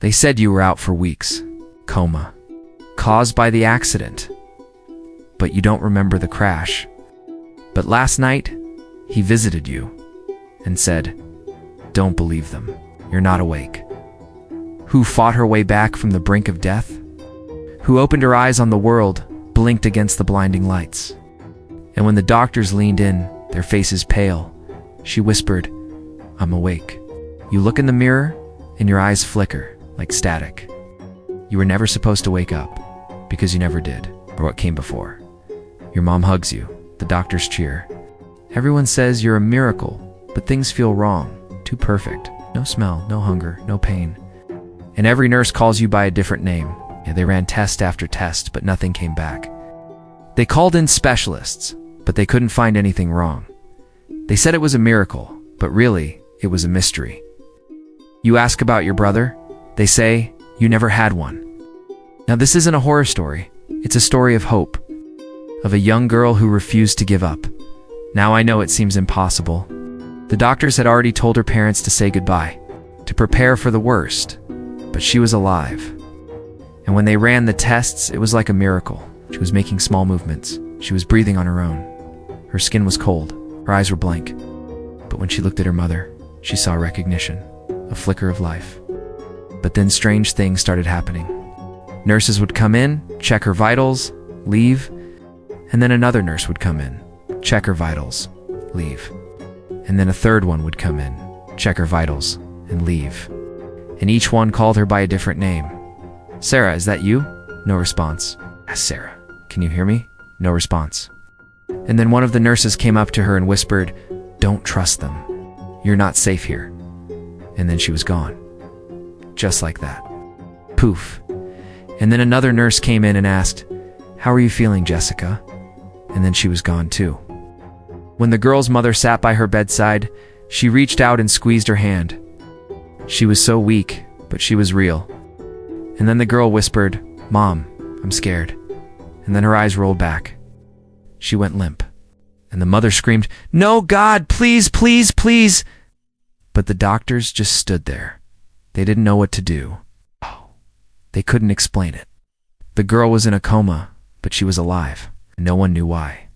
They said you were out for weeks. Coma. Caused by the accident. But you don't remember the crash. But last night, he visited you and said, "Don't believe them. You're not awake." Who fought her way back from the brink of death? Who opened her eyes on the world, blinked against the blinding lights? And when the doctors leaned in, their faces pale, she whispered, "I'm awake." You look in the mirror, and your eyes flicker like static. You were never supposed to wake up, because you never did, or what came before. Your mom hugs you, the doctors cheer. Everyone says you're a miracle, but things feel wrong, too perfect. No smell, no hunger, no pain. And every nurse calls you by a different name. Yeah, they ran test after test, but nothing came back. They called in specialists, but they couldn't find anything wrong. They said it was a miracle, but really, it was a mystery. You ask about your brother, they say you never had one. Now this isn't a horror story, it's a story of hope, of a young girl who refused to give up. Now I know it seems impossible. The doctors had already told her parents to say goodbye, to prepare for the worst, but she was alive. And when they ran the tests, it was like a miracle. She was making small movements. She was breathing on her own. Her skin was cold, her eyes were blank. But when she looked at her mother, she saw recognition, a flicker of life. But then strange things started happening. Nurses would come in, check her vitals, leave, and then another nurse would come in, check her vitals, leave. And then a third one would come in, check her vitals, and leave. And each one called her by a different name. "Sarah, is that you?" No response. "Sarah, can you hear me?" No response. And then one of the nurses came up to her and whispered, "Don't trust them. You're not safe here." And then she was gone. Just like that. Poof. And then another nurse came in and asked, "How are you feeling, Jessica?" And then she was gone too. When the girl's mother sat by her bedside, she reached out and squeezed her hand. She was so weak, but she was real. And then the girl whispered, "Mom, I'm scared." And then her eyes rolled back. She went limp. And the mother screamed, "No, God, please, please, please." But the doctors just stood there. They didn't know what to do. They couldn't explain it. The girl was in a coma, but she was alive. No one knew why.